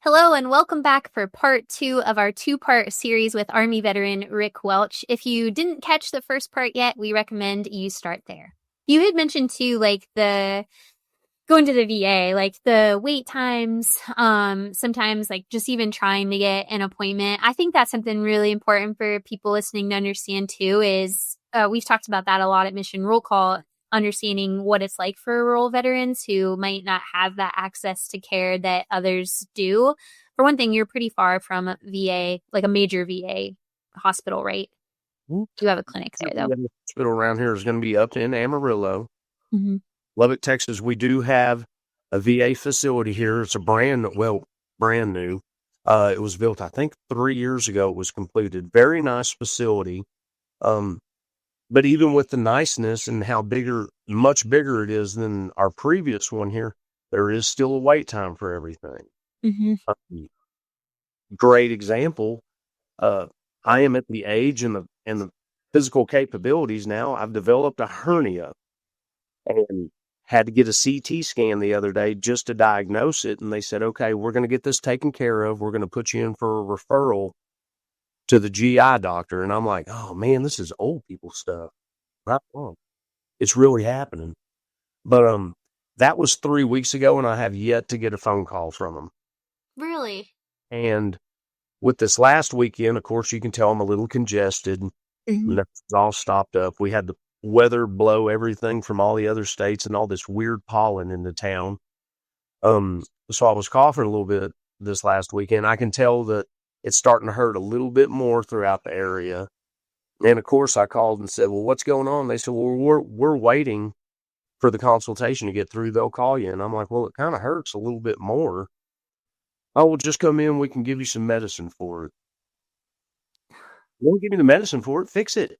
Hello and welcome back for part 2 of our 2-part series with Army veteran Rick Welch. If you didn't catch the first part yet, we recommend you start there. You had mentioned too, like the going to the VA, like the wait times, sometimes like just even trying to get an appointment. I think that's something really important for people listening to understand too, is we've talked about that a lot at Mission Roll Call, understanding what it's like for rural veterans who might not have that access to care that others do. For one thing, you're pretty far from a VA, like a major VA hospital, right? Mhm. You have a clinic there, though. The hospital around here is going to be up in Amarillo, Mm-hmm. Lubbock, Texas. We do have a VA facility here. It's brand new. It was built, I think, 3 years ago. It was completed. Very nice facility. But even with the niceness and how much bigger it is than our previous one here, there is still a wait time for everything. Mm-hmm. Great example. I am at the age and the physical capabilities now. I've developed a hernia and had to get a CT scan the other day just to diagnose it. And they said, okay, we're going to get this taken care of. We're going to put you in for a referral to the GI doctor. And I'm like, oh man, this is old people stuff. Right on. It's really happening. But that was 3 weeks ago, and I have yet to get a phone call from them. Really? And with this last weekend, of course, you can tell I'm a little congested. Mm-hmm. It's all stopped up. We had the weather blow everything from all the other states and all this weird pollen into town. So I was coughing a little bit this last weekend. I can tell that it's starting to hurt a little bit more throughout the area. And of course, I called and said, "Well, what's going on?" They said, "Well, we're waiting for the consultation to get through. They'll call you." And I'm like, "Well, it kind of hurts a little bit more." "Oh, well, just come in. We can give you some medicine for it." "Won't give me the medicine for it. Fix it."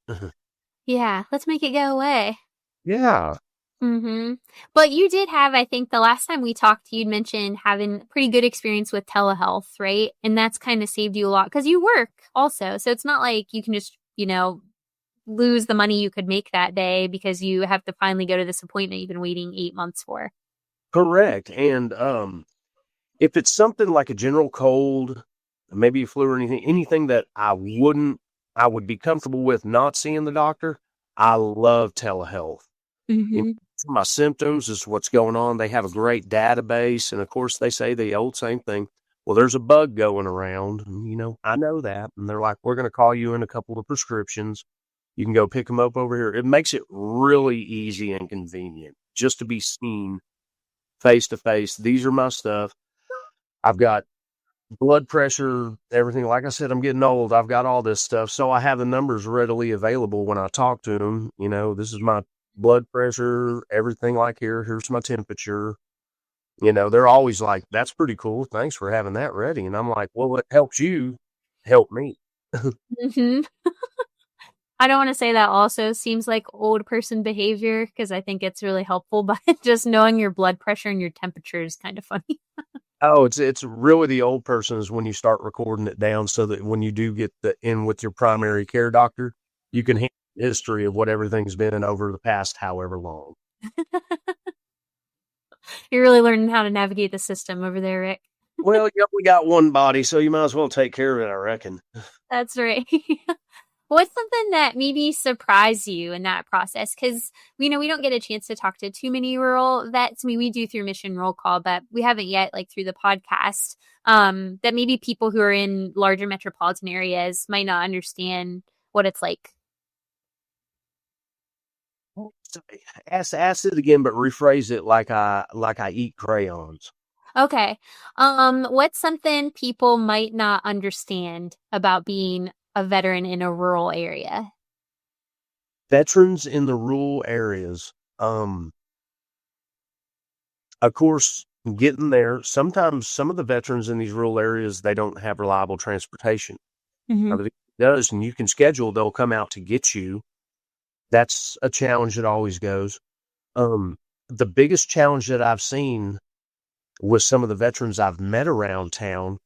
Yeah, let's make it go away. Yeah. Mm-hmm. But you did have, I think the last time we talked, you'd mentioned having pretty good experience with telehealth, right? And that's kind of saved you a lot because you work also. So it's not like you can just, lose the money you could make that day because you have to finally go to this appointment you've been waiting 8 months for. Correct. And if it's something like a general cold, maybe a flu or anything that I would be comfortable with not seeing the doctor, I love telehealth. You know, Mm-hmm. my symptoms is what's going on. They have a great database, and of course they say the old same thing. Well, there's a bug going around, and, I know that. And they're like, we're going to call you in a couple of prescriptions. You can go pick them up over here. It makes it really easy and convenient just to be seen face to face. These are my stuff. I've got blood pressure, everything. Like I said, I'm getting old. I've got all this stuff. So I have the numbers readily available when I talk to them. This is my blood pressure, everything like here. Here's my temperature. They're always like, that's pretty cool. Thanks for having that ready. And I'm like, well, it helps you help me. Mm-hmm. I don't want to say that also seems like old person behavior because I think it's really helpful, but just knowing your blood pressure and your temperature is kind of funny. Oh, it's really the old persons when you start recording it down so that when you do get in with your primary care doctor, you can handle the history of what everything's been over the past however long. You're really learning how to navigate the system over there, Rick. Well, you only got one body, so you might as well take care of it, I reckon. That's right. What's something that maybe surprised you in that process? Because we don't get a chance to talk to too many rural vets. I mean, we do through Mission Roll Call, but we haven't yet, like through the podcast. That maybe people who are in larger metropolitan areas might not understand what it's like. Ask it again, but rephrase it like I eat crayons. Okay. What's something people might not understand about being a veteran in a rural area? Veterans in the rural areas, of course, getting there. Sometimes some of the veterans in these rural areas, they don't have reliable transportation. Mm-hmm. Now, the VA does, and you can schedule. They'll come out to get you. That's a challenge that always goes. The biggest challenge that I've seen with some of the veterans I've met around town,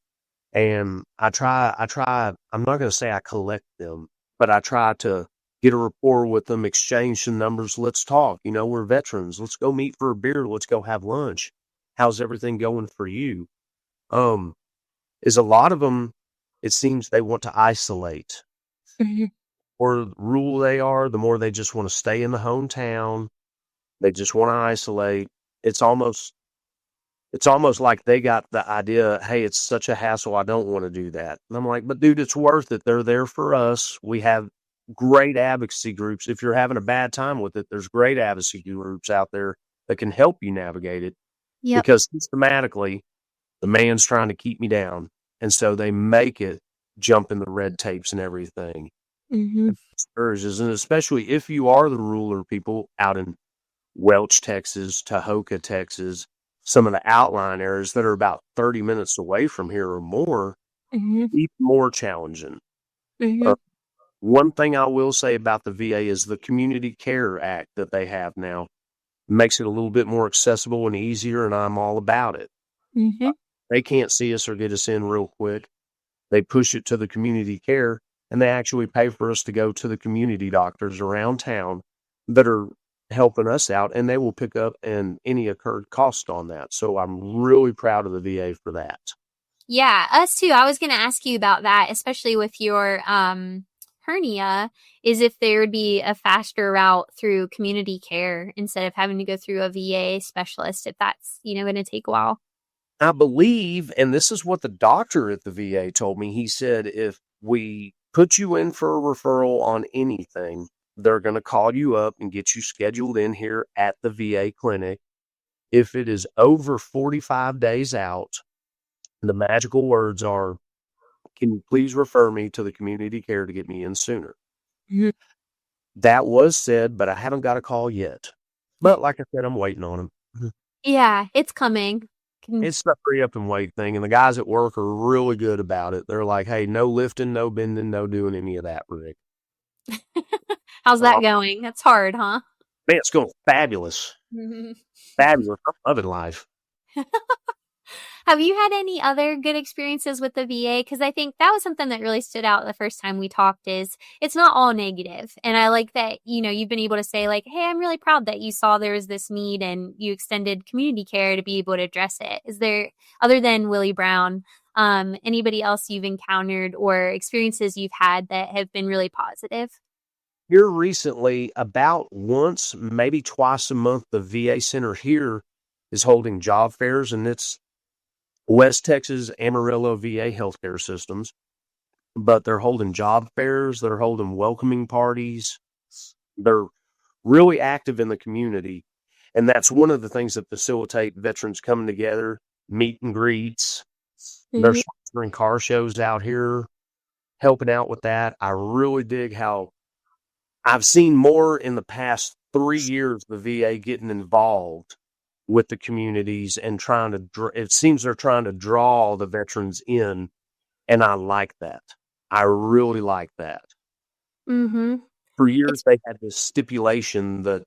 and I try, I'm not going to say I collect them, but I try to get a rapport with them, exchange some numbers. Let's talk. We're veterans. Let's go meet for a beer. Let's go have lunch. How's everything going for you? Um, is a lot of them, it seems they want to isolate. Mhm. Or rural they are, the more they just want to stay in the hometown. They just want to isolate. It's almost it's almost like they got the idea, hey, it's such a hassle, I don't want to do that. And I'm like, but dude, it's worth it. They're there for us. We have great advocacy groups. If you're having a bad time with it, there's great advocacy groups out there that can help you navigate it, Yep. because systematically the man's trying to keep me down. And so they make it jump in the red tapes and everything. Hmm. And discourages, and especially if you are the ruler people out in Welch, Texas, Tahoka, Texas, some of the outlying areas that are about 30 minutes away from here or more, Hmm. even more challenging. Hmm. Uh, one thing I will say about the VA is the Community Care Act that they have now makes it a little bit more accessible and easier, and I'm all about it. Hmm. They can't see us or get us in real quick. They push it to the community care, and they actually pay for us to go to the community doctors around town that are helping us out, and they will pick up any incurred cost on that. So I'm really proud of the VA for that. Yeah, us too. I was going to ask you about that, especially with your hernia, is if there would be a faster route through community care instead of having to go through a VA specialist, if that's, going to take a while. I believe, and this is what the doctor at the VA told me, he said, if we put you in for a referral on anything, they're going to call you up and get you scheduled in here at the VA clinic. If it is over 45 days out, the magical words are, can you please refer me to the community care to get me in sooner? Mhm. That was said, but I haven't got a call yet. But like I said, I'm waiting on him. Yeah, it's coming. Can- It's the hurry up and wait thing, and the guys at work are really good about it. They're like, hey, no lifting, no bending, no doing any of that, Rick. How's that Oh, going? That's hard, huh? man, it's going fabulous. Fabulous. I'm loving life. Have you had any other good experiences with the VA? Because I think that was something that really stood out the first time we talked is it's not all negative. And I like that, you've been able to say like, hey, I'm really proud that you saw there was this need and you extended community care to be able to address it. Is there, other than Willie Brown, anybody else you've encountered or experiences you've had that have been really positive? Here recently, about once, maybe twice a month, the VA Center here is holding job fairs, and it's West Texas Amarillo VA healthcare systems. But they're holding job fairs, they're holding welcoming parties. They're really active in the community. And that's one of the things that facilitate veterans coming together, meet and greets. They're Mhm. sponsoring car shows out here, helping out with that. I really dig how I've seen more in the past 3 years, the VA getting involved with the communities and trying to, it seems they're trying to draw the veterans in. And I like that. I really like that. Mhm. For years, It's they had this stipulation that,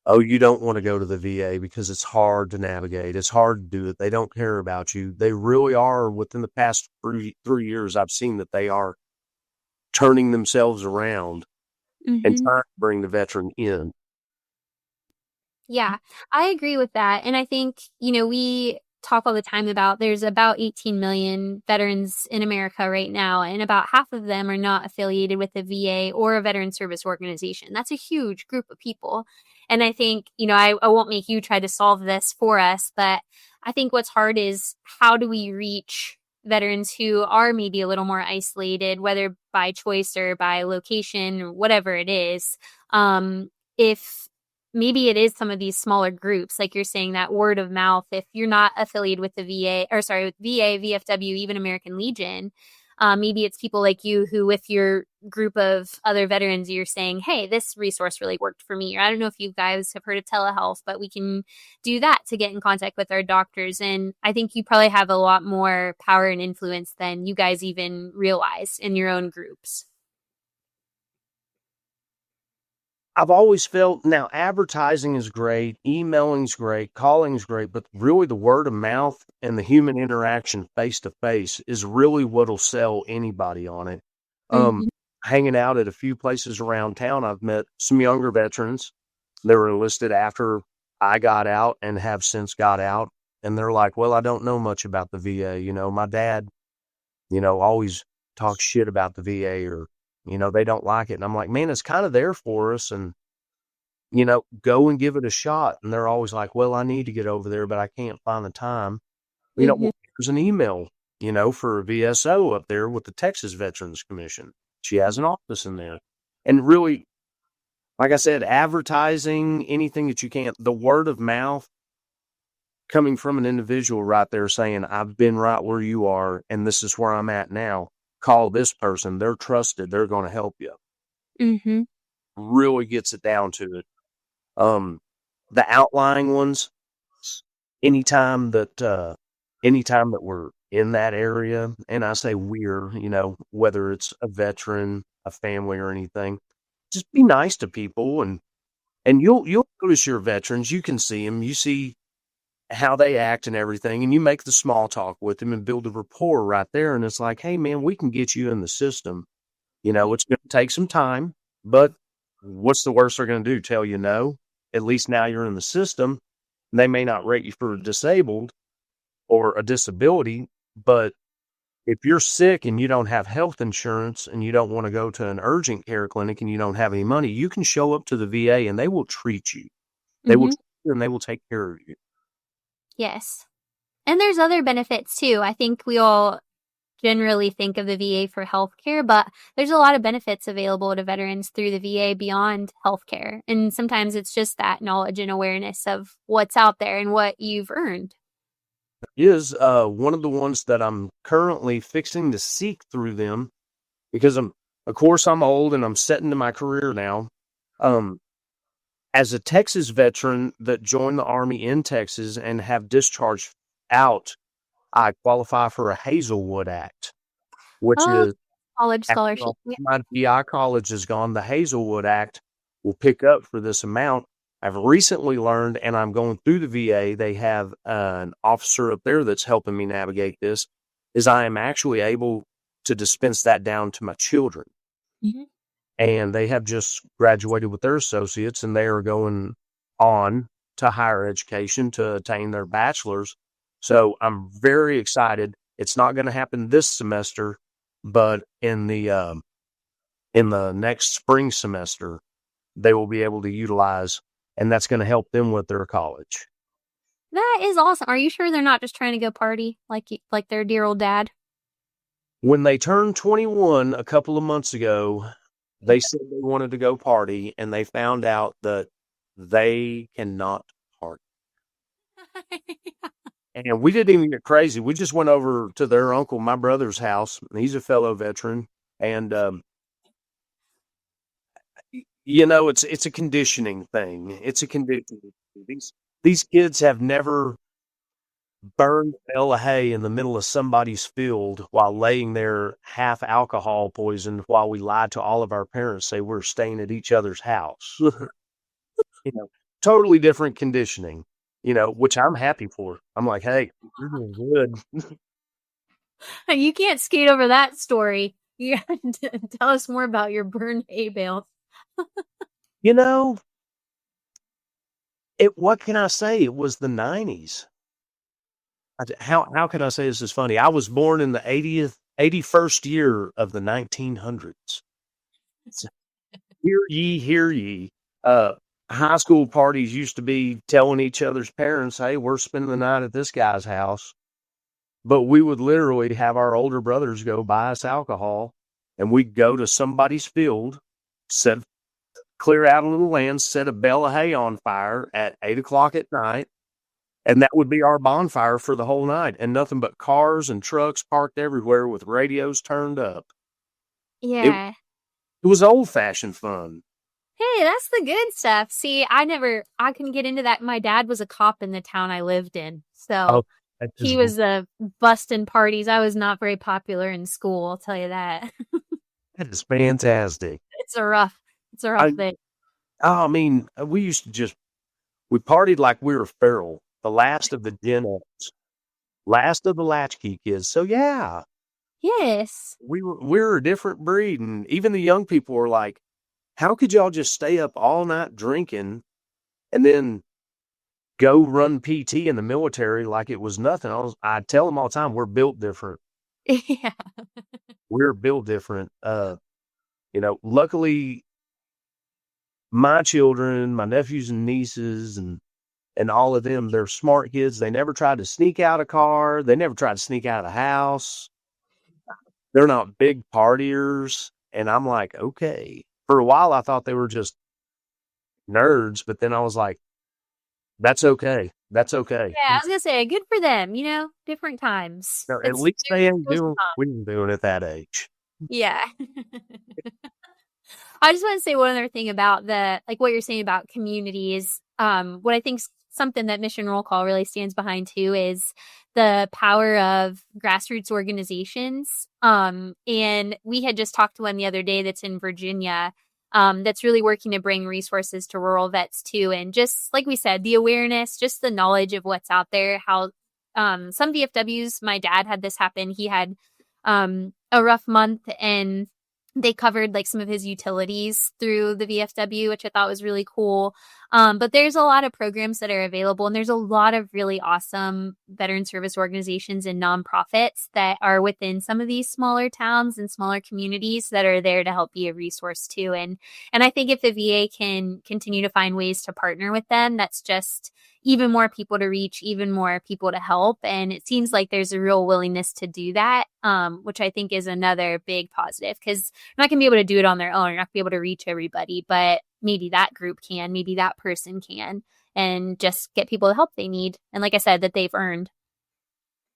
oh, you don't want to go to the VA because it's hard to navigate. It's hard to do it. They don't care about you. They really are. Within the past 3 years, I've seen that they are turning themselves around and mhm. trying to bring the veteran in. Yeah, I agree with that. And I think, we talk all the time about there's about 18 million veterans in America right now, and about half of them are not affiliated with the VA or a veteran service organization. That's a huge group of people. And I think, I won't make you try to solve this for us, but I think what's hard is how do we reach veterans who are maybe a little more isolated, whether by choice or by location or whatever it is. If maybe it is some of these smaller groups, like you're saying, that word of mouth. If you're not affiliated with the VA, or sorry, with VA, VFW, even American Legion, maybe it's people like you who, with your group of other veterans, you're saying, hey, this resource really worked for me. Or I don't know if you guys have heard of telehealth, but we can do that to get in contact with our doctors. And I think you probably have a lot more power and influence than you guys even realize in your own groups. I've always felt now advertising is great, emailing's great, calling's great, but really the word of mouth and the human interaction face to face is really what'll sell anybody on it. Um, Mm-hmm. hanging out at a few places around town, I've met some younger veterans. They were enlisted after I got out and have since got out. And they're like, well, I don't know much about the VA. My dad always talk shit about the VA or, they don't like it. And I'm like, man, it's kind of there for us. And, go and give it a shot. And they're always like, well, I need to get over there, but I can't find the time. Hmm. Well, there's an email, for a VSO up there with the Texas Veterans Commission. She has an office in there. And really, like I said, advertising, anything that you can, the word of mouth coming from an individual right there saying, I've been right where you are, and this is where I'm at now. Call this person. They're trusted. They're going to help you. Hmm. Really gets it down to it. The outlying ones, anytime that we're in that area, and I say we're, whether it's a veteran, a family, or anything, just be nice to people, and you'll notice your veterans. You can see them. You see how they act and everything, and you make the small talk with them and build a rapport right there. And it's like, hey, man, we can get you in the system. It's going to take some time, but what's the worst they're going to do? Tell you no? At least now you're in the system. And they may not rate you for disabled or a disability, but if you're sick and you don't have health insurance and you don't want to go to an urgent care clinic and you don't have any money, you can show up to the VA and they will treat you. They will Hmm. treat you and they will take care of you. Yes. And there's other benefits too. I think we all generally think of the VA for healthcare, but there's a lot of benefits available to veterans through the VA beyond healthcare. And sometimes it's just that knowledge and awareness of what's out there and what you've earned. Is one of the ones that I'm currently fixing to seek through them because of course, I'm old and I'm set into my career now. Um, as a Texas veteran that joined the Army in Texas and have discharged out, I qualify for a Hazelwood Act, which Oh, is college after scholarship. all Yeah. my GI college is gone, the Hazelwood Act will pick up for this amount. I've recently learned, and I'm going through the VA, they have an officer up there that's helping me navigate this, is I am actually able to dispense that down to my children. Hmm. And they have just graduated with their associates, and they are going on to higher education to attain their bachelor's. So I'm very excited. It's not going to happen this semester, but in the next spring semester, they will be able to utilize, and that's going to help them with their college. That is awesome. Are you sure they're not just trying to go party like their dear old dad? When they turned 21 a couple of months ago, they said they wanted to go party, and they found out that they cannot party. And we didn't even get crazy. We just went over to their uncle, my brother's house. He's a fellow veteran, and it's a conditioning thing. It's a conditioning. These kids have never burned a bale of hay in the middle of somebody's field while laying there half alcohol poisoned while we lied to all of our parents, say we're staying at each other's house. Totally different conditioning, which I'm happy for. I'm like, hey, you're doing good. You can't skate over that story. You tell us more about your burned hay bales. You know, what can I say? It was the 90s. How can I say this is funny? I was born in the 81st year of the 1900s. So, hear ye. Uh, High school parties used to be telling each other's parents, hey, we're spending the night at this guy's house. But we would literally have our older brothers go buy us alcohol, and we'd go to somebody's field, clear out a little land, set a bale of hay on fire at 8 o'clock at night, and that would be our bonfire for the whole night, and nothing but cars and trucks parked everywhere with radios turned up. It Yeah. it was old-fashioned fun. Hey, that's the good stuff. See, I couldn't get into that. My dad was a cop in the town I lived in. Oh, So that is he was busting parties. I was not very popular in school, I'll tell you that. fantastic. It's a rough, it's a rough I thing. I mean, we used to we partied like we were feral, the last of the Gen X, last of the latchkey kids. So yeah, Yes. we were a different breed, and even the young people were like, "How could y'all just stay up all night drinking and then go run PT in the military like it was nothing?" I tell them all the time, we're built different. Yeah. We're built different. Luckily my children, my nephews and nieces and all of them, they're smart kids. They never tried to sneak out a car. They never tried to sneak out of a house. They're not big partiers. And I'm like, okay. For a while, I thought they were just nerds, but then I was like, that's okay. That's okay. Yeah, I was gonna say, good for them, different times. No, at It's least there's they ain't pros and doing what cons. we were doing at that age. Yeah. I just want to say one other thing about what you're saying about community is, what I think something that Mission Roll Call really stands behind too is the power of grassroots organizations. And we had just talked to one the other day that's in Virginia, that's really working to bring resources to rural vets too. And just like we said, the awareness, just the knowledge of what's out there, how, some VFWs, my dad had this happen. He had, a rough month, and they covered like some of his utilities through the VFW, which I thought was really cool. But there's a lot of programs that are available, and there's a lot of really awesome veteran service organizations and nonprofits that are within some of these smaller towns and smaller communities that are there to help be a resource too. And I think if the VA can continue to find ways to partner with them, that's just even more people to reach, even more people to help. And it seems like there's a real willingness to do that, which I think is another big positive, because you're not going to be able to do it on their own. You're not going to be able to reach everybody, but maybe that group can, maybe that person can, and just get people the help they need. And like I said, that they've earned.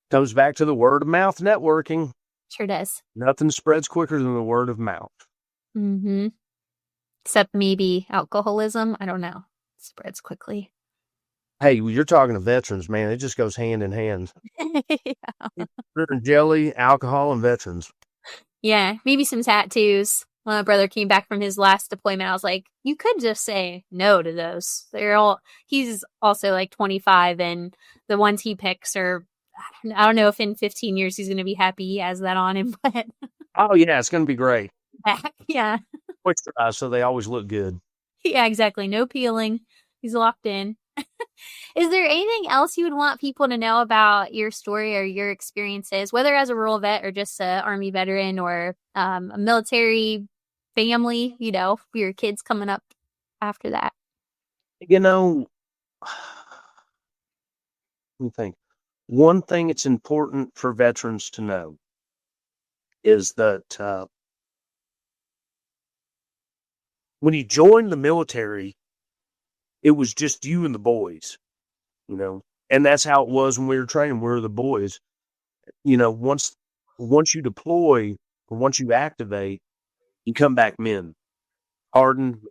Comes back to the word of mouth networking. Sure does. Nothing spreads quicker than the word of mouth. Mm-hmm. Except maybe alcoholism. I don't know. It spreads quickly. Hey, you're talking to veterans, man. It just goes hand in hand. Yeah. Fruit and jelly, alcohol, and veterans. Yeah, maybe some tattoos. When my brother came back from his last deployment, I was like, you could just say no to those. He's also like 25, and the ones he picks are, I don't know if in 15 years he's going to be happy he has that on him, but Oh, yeah, it's going to be great. back, yeah. So they always look good. Yeah, exactly. No peeling. He's locked in. Is there anything else you would want people to know about your story or your experiences, whether as a rural vet or just a Army veteran or a military family, for your kids coming up after that? Let me think. One thing it's important for veterans to know is that when you join the military, it was just you and the boys, and that's how it was when we were training. We were the boys. Once you deploy or once you activate, you come back men, hardened,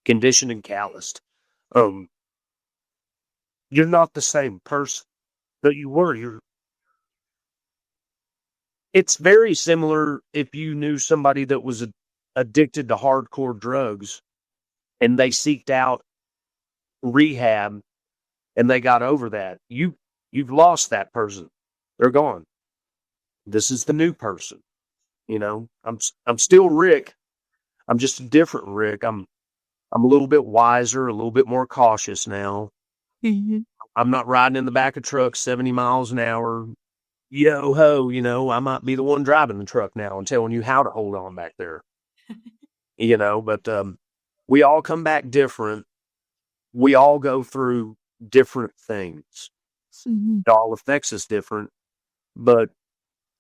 conditioned, and calloused. You're not the same person that you were. It's very similar if you knew somebody that was addicted to hardcore drugs and they seeked out rehab and they got over that. You've lost that person. They're gone. This is the new person. I'm still Rick. I'm just a different Rick. I'm a little bit wiser, a little bit more cautious now. Mm-hmm. I'm not riding in the back of trucks 70 miles an hour. Yo ho, I might be the one driving the truck now and telling you how to hold on back there. But we all come back different. We all go through different things. Mm-hmm. It all affects us different. But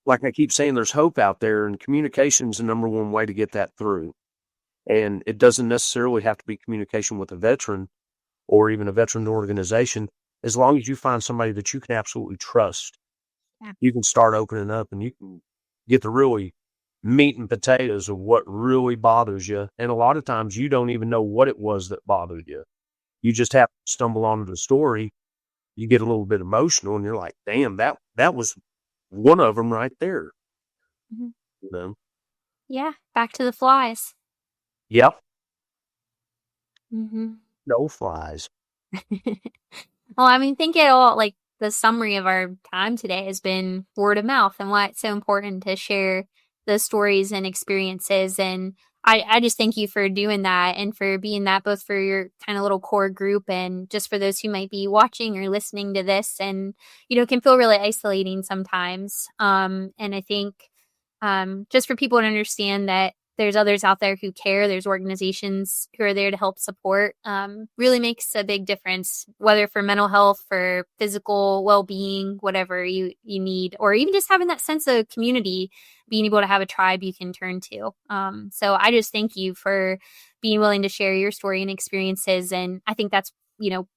like I keep saying, there's hope out there, and communication is the number one way to get that through. And it doesn't necessarily have to be communication with a veteran or even a veteran organization. As long as you find somebody that you can absolutely trust, you can start opening up and you can get the really meat and potatoes of what really bothers you. And a lot of times you don't even know what it was that bothered you. You just have to stumble onto the story. You get a little bit emotional and you're like, damn, that was one of them right there. Mm-hmm. Yeah. Back to the flies. Yep. Mm-hmm. No flies. Well, I mean, think it all, like the summary of our time today has been word of mouth and why it's so important to share the stories and experiences. And I just thank you for doing that and for being that both for your kind of little core group and just for those who might be watching or listening to this and, can feel really isolating sometimes. And I think just for people to understand that there's others out there who care, there's organizations who are there to help support, really makes a big difference, whether for mental health, for physical well-being, whatever you need, or even just having that sense of community, being able to have a tribe you can turn to. So I just thank you for being willing to share your story and experiences. And I think that's,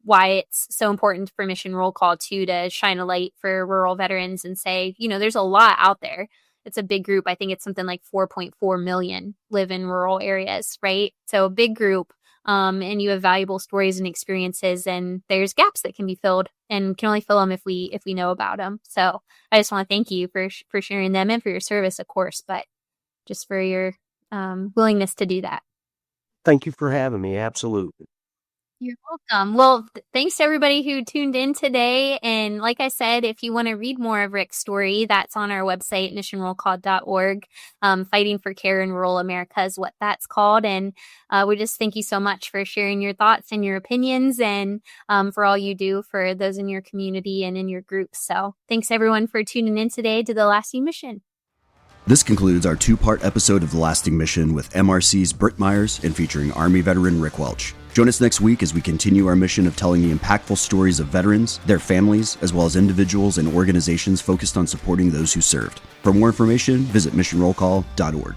why it's so important for Mission Roll Call too, to shine a light for rural veterans and say, there's a lot out there. It's a big group. I think it's something like 4.4 million live in rural areas, right? So a big group, and you have valuable stories and experiences, and there's gaps that can be filled and can only fill them if we know about them. So I just want to thank you for sharing them and for your service, of course, but just for your willingness to do that. Thank you for having me. Absolutely. You're welcome. Well, thanks to everybody who tuned in today. And like I said, if you want to read more of Rick's story, that's on our website, missionrollcall.org. Fighting for Care in Rural America is what that's called. And we just thank you so much for sharing your thoughts and your opinions and for all you do for those in your community and in your groups. So thanks everyone for tuning in today to The Lasting Mission. This concludes our two-part episode of The Lasting Mission with MRC's Britt Myers and featuring Army veteran Rick Welch. Join us next week as we continue our mission of telling the impactful stories of veterans, their families, as well as individuals and organizations focused on supporting those who served. For more information, visit missionrollcall.org.